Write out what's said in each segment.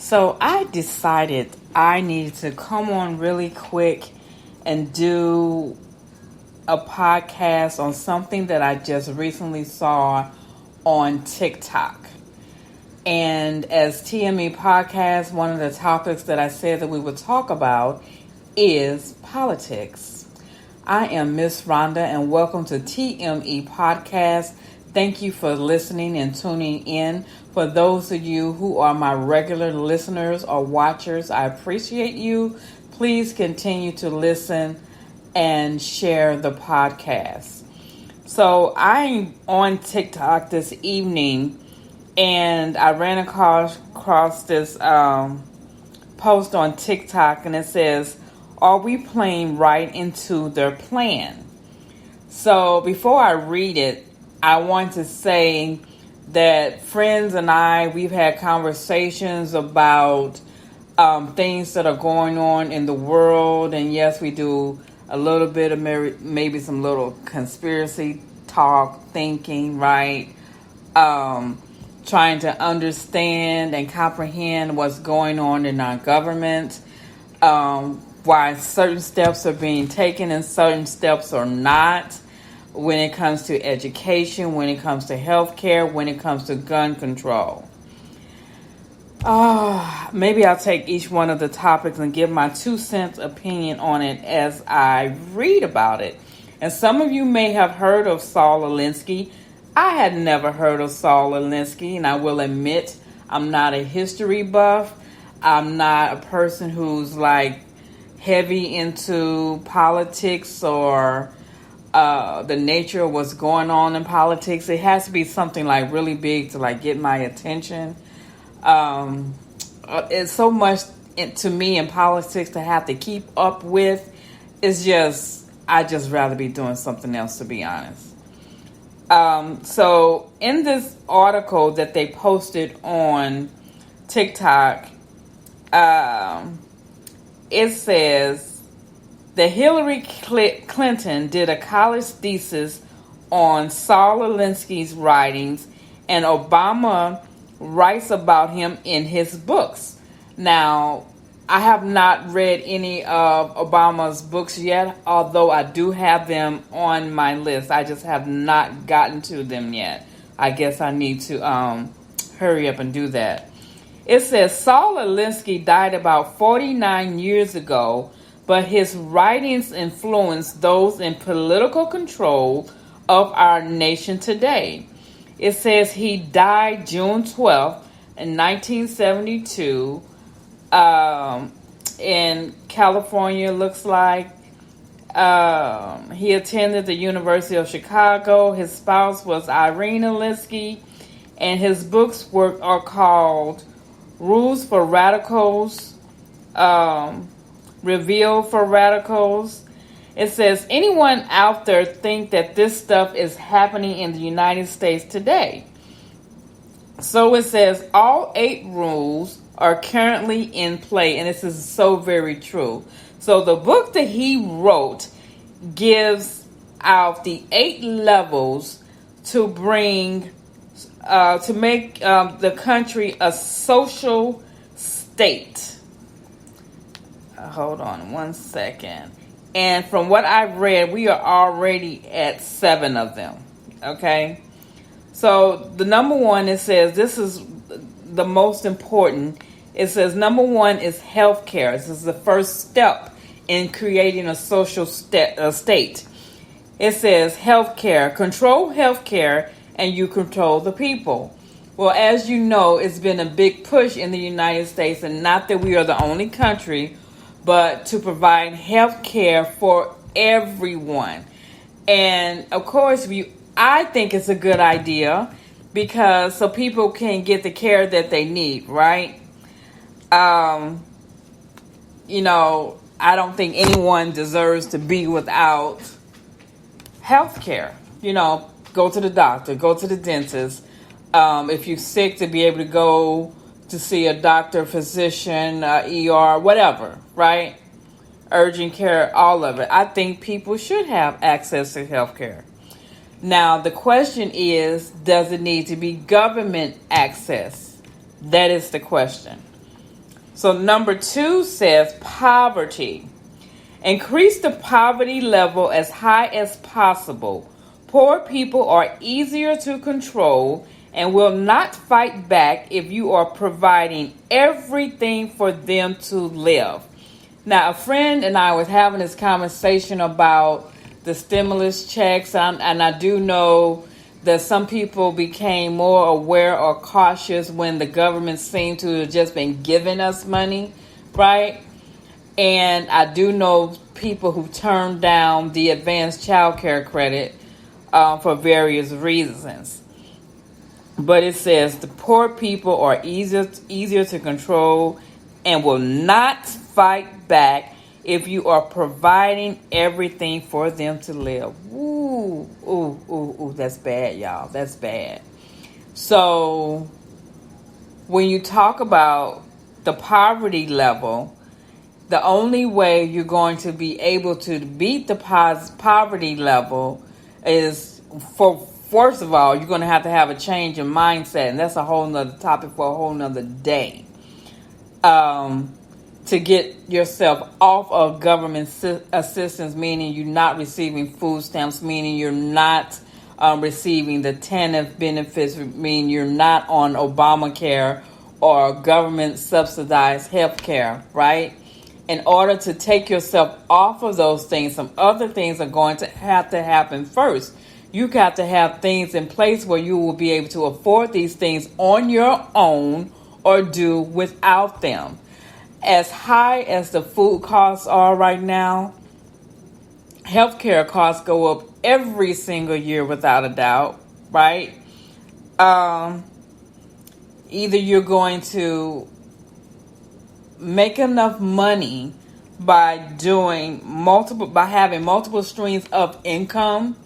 So I decided I needed to come on really quick and do a podcast on something that I just recently saw on TikTok. And as TME Podcast, one of the topics that I said that we would talk about is politics. I am Miss Rhonda and welcome to TME Podcast. Thank you for listening and tuning in. For those of you who are my regular listeners or watchers, I appreciate you. Please continue to listen and share the podcast. So I'm on TikTok this evening and I ran across this post on TikTok and it says, "Are we playing right into their plan?" So before I read it, I want to say that friends and I, we've had conversations about things that are going on in the world. And yes, we do a little bit of maybe some little conspiracy talk thinking, right? Trying to understand and comprehend what's going on in our government, why certain steps are being taken and certain steps are not, when it comes to education, when it comes to healthcare, when it comes to gun control. Maybe I'll take each one of the topics and give my 2 cents opinion on it as I read about it. And some of you may have heard of Saul Alinsky. I had never heard of Saul Alinsky, and I will admit I'm not a history buff. I'm not a person who's like heavy into politics or the nature of what's going on in politics. It has to be something like really big to like get my attention. It's so much to me in politics to have to keep up with. I'd just rather be doing something else, to be honest. So in this article that they posted on TikTok, it says that Hillary Clinton did a college thesis on Saul Alinsky's writings, and Obama writes about him in his books. Now, I have not read any of Obama's books yet, although I do have them on my list. I just have not gotten to them yet. I guess I need to hurry up and do that. It says Saul Alinsky died about 49 years ago, but his writings influenced those in political control of our nation today. It says he died June 12th in 1972 in California, looks like. He attended the University of Chicago. His spouse was Irene Alinsky, and his books are called Rules for Radicals, Reveal for Radicals. It says, anyone out there think that this stuff is happening in the United States today? So it says all 8 rules are currently in play, and this is so very true. So the book that he wrote gives out the 8 levels to bring, to make the country a social state. Hold on 1 second. And from what I've read, we are already at 7 of them. Okay. So the number 1, it says, this is the most important. It says number 1 is healthcare. This is the first step in creating a social state. It says healthcare, control healthcare, and you control the people. Well, as you know, it's been a big push in the United States, and not that we are the only country, but to provide health care for everyone. And of course, I think it's a good idea because so people can get the care that they need, right? I don't think anyone deserves to be without health care. Go to the doctor, go to the dentist. If you're sick, to be able to go to see a doctor, physician, ER, whatever, right? Urgent care, all of it. I think people should have access to health care. Now, the question is, does it need to be government access? That is the question. So number 2 says poverty. Increase the poverty level as high as possible. Poor people are easier to control and will not fight back if you are providing everything for them to live. Now, a friend and I was having this conversation about the stimulus checks, and I do know that some people became more aware or cautious when the government seemed to have just been giving us money, right? And I do know people who turned down the advanced child care credit for various reasons. But it says the poor people are easier to control and will not fight back if you are providing everything for them to live. Ooh, that's bad, y'all. That's bad. So when you talk about the poverty level, the only way you're going to be able to beat the poverty level is, first of all, you're going to have a change in mindset. And that's a whole nother topic for a whole nother day. To get yourself off of government assistance, meaning you're not receiving food stamps, meaning you're not receiving the TANF benefits, meaning you're not on Obamacare or government subsidized health care, right? In order to take yourself off of those things, some other things are going to happen first. You got to have things in place where you will be able to afford these things on your own or do without them. As high as the food costs are right now, healthcare costs go up every single year without a doubt, right? Either you're going to make enough money by having multiple streams of income,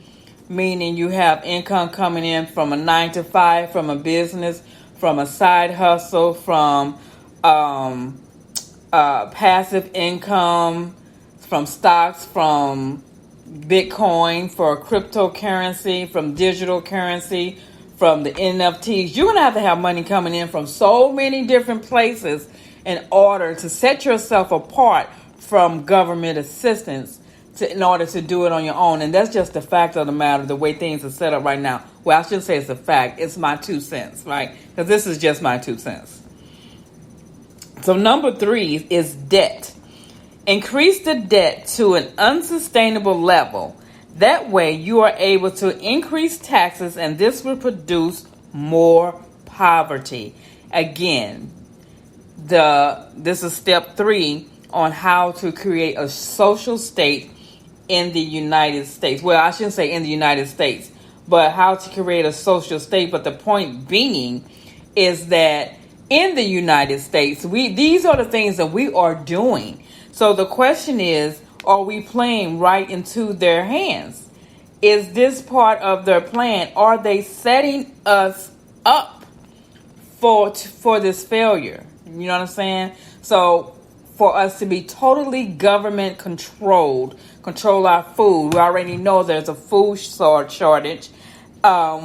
meaning you have income coming in from a 9 to 5, from a business, from a side hustle, from passive income, from stocks, from Bitcoin, for cryptocurrency, from digital currency, from the NFTs. You're going to have money coming in from so many different places in order to set yourself apart from government assistance in order to do it on your own. And that's just the fact of the matter, the way things are set up right now. Well, I shouldn't say it's a fact. It's my 2 cents, right? Because this is just my 2 cents. So number 3 is debt. Increase the debt to an unsustainable level. That way you are able to increase taxes, and this will produce more poverty. Again, this is step 3 on how to create a social state in the United States. Well, I shouldn't say in the United States, but how to create a social state. But the point being is that in the United States, these are the things that we are doing. So the question is, are we playing right into their hands? Is this part of their plan? Are they setting us up for this failure? You know what I'm saying? So for us to be totally government controlled, control our food. We already know there's a food shortage,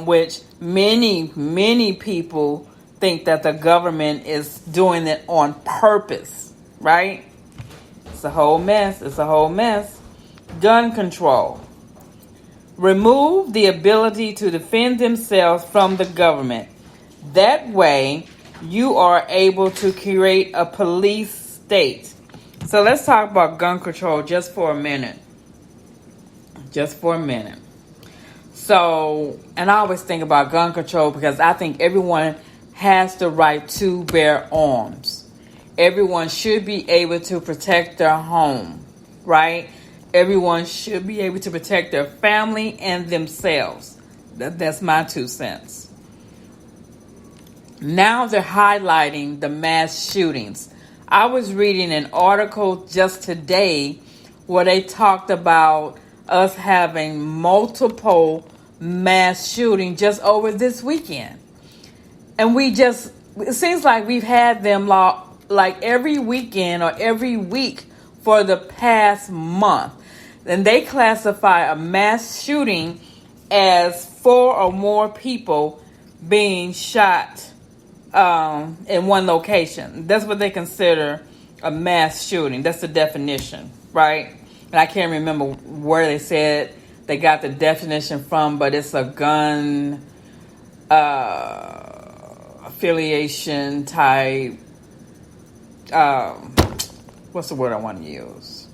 which many people think that the government is doing it on purpose, right? It's a whole mess. Gun control. Remove the ability to defend themselves from the government. That way, you are able to create a police state. So let's talk about gun control just for a minute. So, and I always think about gun control because I think everyone has the right to bear arms. Everyone should be able to protect their home, right? Everyone should be able to protect their family and themselves. That's my 2 cents. Now they're highlighting the mass shootings. I was reading an article just today where they talked about us having multiple mass shootings just over this weekend. And it seems like we've had them like every weekend or every week for the past month. And they classify a mass shooting as 4 or more people being shot in one location. That's what they consider a mass shooting. That's the definition, right? And I can't remember where they said they got the definition from, but it's a gun affiliation type. What's the word I want to use?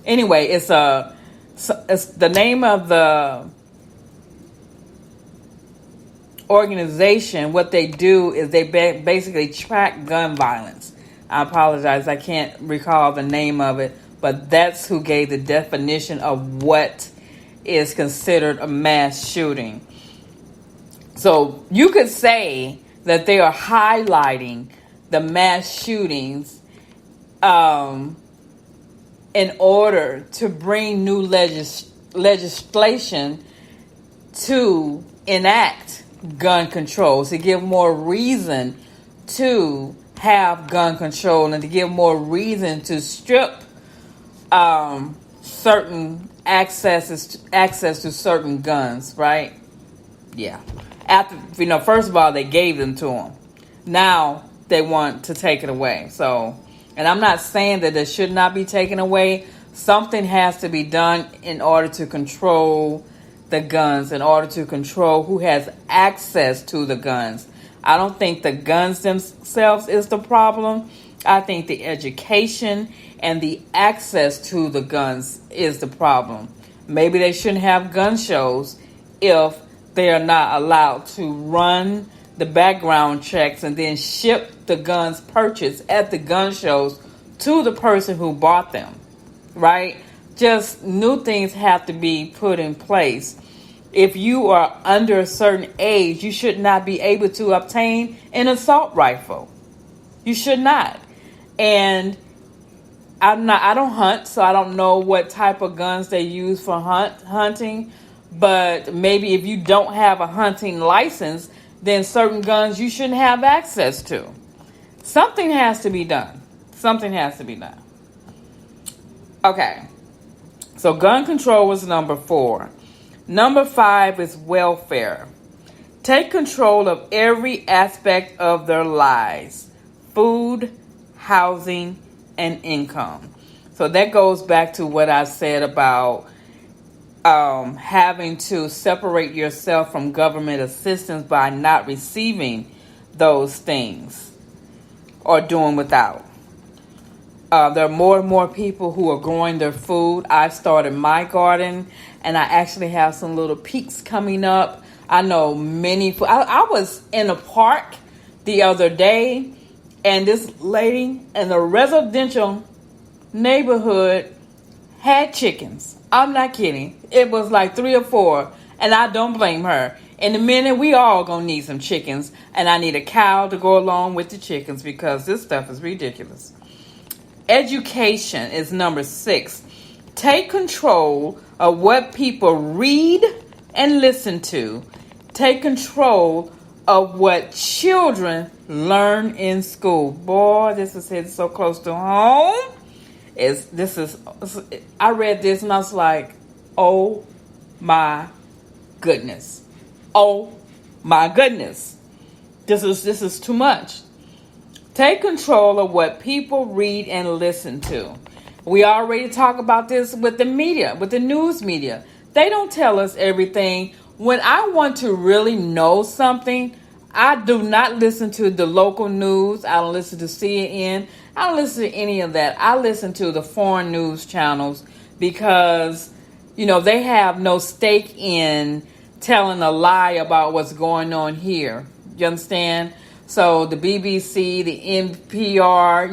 Anyway, it's the name of the organization. What they do is they basically track gun violence. I apologize, I can't recall the name of it, but that's who gave the definition of what is considered a mass shooting. So you could say that they are highlighting the mass shootings in order to bring new legislation to enact gun control, to give more reason to have gun control and to give more reason to strip certain access to certain guns, right? Yeah. After, first of all, they gave them to them. Now they want to take it away. So, and I'm not saying that it should not be taken away. Something has to be done in order to control the guns, in order to control who has access to the guns. I don't think the guns themselves is the problem. I think the education and the access to the guns is the problem. Maybe they shouldn't have gun shows if they are not allowed to run the background checks and then ship the guns purchased at the gun shows to the person who bought them, right? Just new things have to be put in place. If you are under a certain age, you should not be able to obtain an assault rifle. You should not. And I don't hunt, so I don't know what type of guns they use for hunting. But maybe if you don't have a hunting license, then certain guns you shouldn't have access to. Something has to be done. Something has to be done. Okay. So gun control was number 4. Number 5 is welfare. Take control of every aspect of their lives. Food, housing, and income. So that goes back to what I said about having to separate yourself from government assistance by not receiving those things or doing without. There are more and more people who are growing their food. I've started my garden, and I actually have some little peaks coming up. I know many. I was in a park the other day, and this lady in the residential neighborhood had chickens. I'm not kidding. It was like 3 or 4, and I don't blame her. In a minute, we all gonna need some chickens, and I need a cow to go along with the chickens because this stuff is ridiculous. Education is number 6. Take control of what people read and listen to. Take control of what children learn in school. Boy, this is hitting so close to home. I read this and I was like, oh my goodness. Oh my goodness. This is too much. Take control of what people read and listen to. We already talked about this with the media, with the news media. They don't tell us everything. When I want to really know something, I do not listen to the local news. I don't listen to CNN. I don't listen to any of that. I listen to the foreign news channels because, they have no stake in telling a lie about what's going on here. You understand? So the BBC, the NPR,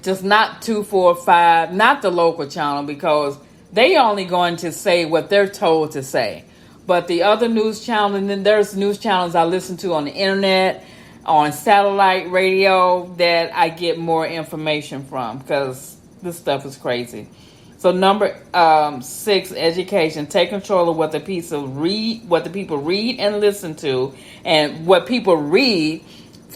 just not 245, not the local channel, because they only going to say what they're told to say. But the other news channel, and then there's news channels I listen to on the internet, on satellite radio, that I get more information from because this stuff is crazy. So number 6, education. Take control of what the people read and listen to. And what people read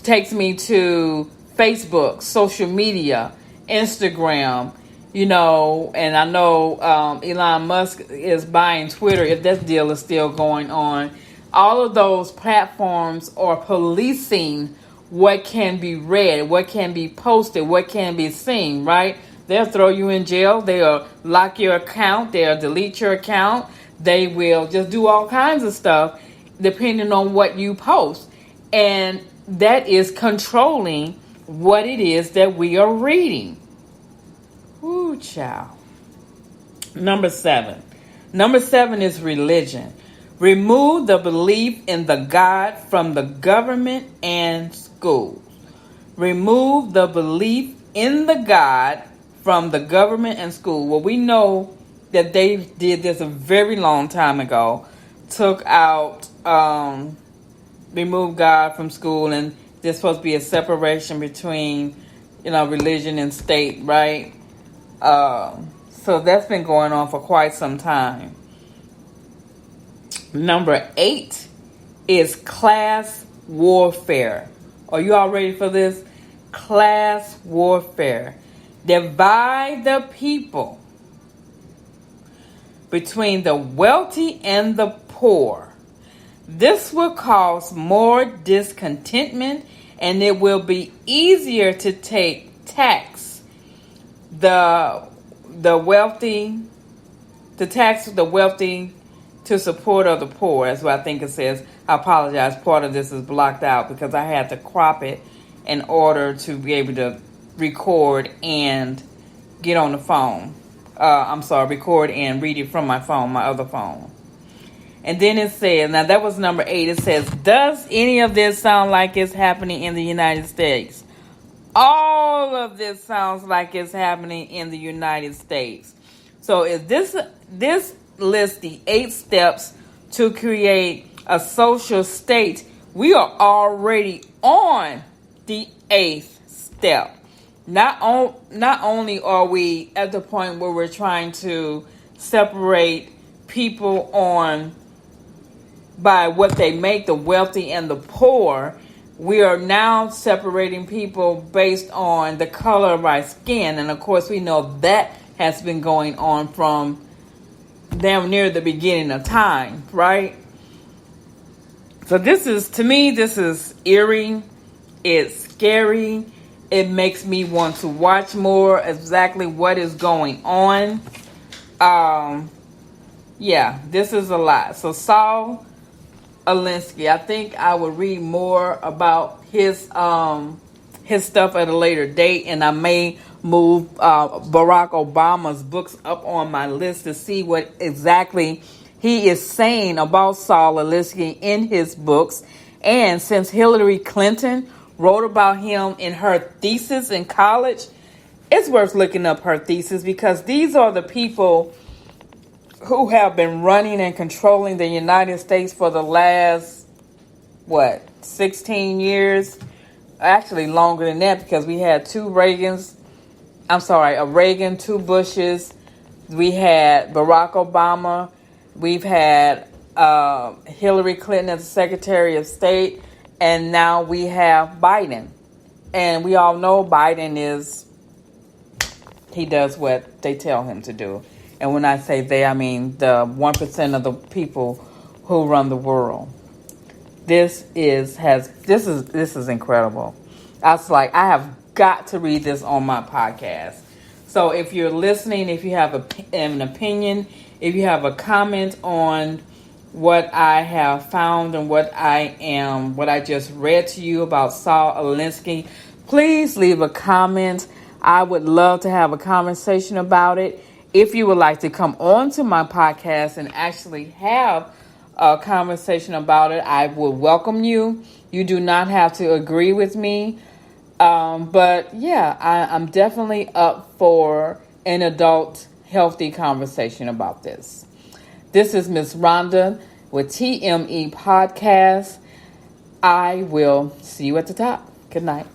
takes me to Facebook, social media, Instagram, and I know Elon Musk is buying Twitter, if that deal is still going on. all of those platforms are policing what can be read, what can be posted, what can be seen, right? They'll throw you in jail. They'll lock your account. They'll delete your account. They will just do all kinds of stuff depending on what you post. And that is controlling what it is that we are reading. Ooh, child. Number 7. Number 7 is religion. Remove the belief in the God from the government and schools. Remove the belief in the God from the government and school. Well, we know that they did this a very long time ago. Took out, removed God from school, and there's supposed to be a separation between, religion and state, right? So that's been going on for quite some time. Number 8 is class warfare. Are you all ready for this? Class warfare. Divide the people between the wealthy and the poor. This will cause more discontentment, and it will be easier to tax the wealthy to support of the poor. That's what I think it says. I apologize. Part of this is blocked out because I had to crop it in order to be able to record and get on the phone. Record and read it from my phone, my other phone. And then it says, now that was number 8. It says, does any of this sound like it's happening in the United States? All of this sounds like it's happening in the United States. So is this lists the 8 steps to create a social state. We are already on the 8th step. Not only are we at the point where we're trying to separate people by what they make, the wealthy and the poor, we are now separating people based on the color of our skin. And of course, we know that has been going on from damn near the beginning of time, right? So this is eerie. It's scary. It makes me want to watch more exactly what is going on. This is a lot. So Saul Alinsky, I think I will read more about his stuff at a later date, and I may move Barack Obama's books up on my list to see what exactly he is saying about Saul Alinsky in his books. And since Hillary Clinton wrote about him in her thesis in college, it's worth looking up her thesis, because these are the people who have been running and controlling the United States for the last, 16 years? Actually longer than that, because we had a Reagan, 2 Bushes. We had Barack Obama. We've had Hillary Clinton as Secretary of State. And now we have Biden. And we all know Biden he does what they tell him to do. And when I say they, I mean the 1% of the people who run the world. This is incredible. I was like, I have got to read this on my podcast. So if you're listening, if you have an opinion, if you have a comment on what I have found and what I just read to you about Saul Alinsky, please leave a comment. I would love to have a conversation about it. If you would like to come on to my podcast and actually have a conversation about it, I will welcome you. You do not have to agree with me. But yeah, I'm definitely up for an adult, healthy conversation about this. This is Miss Rhonda with TME Podcast. I will see you at the top. Good night.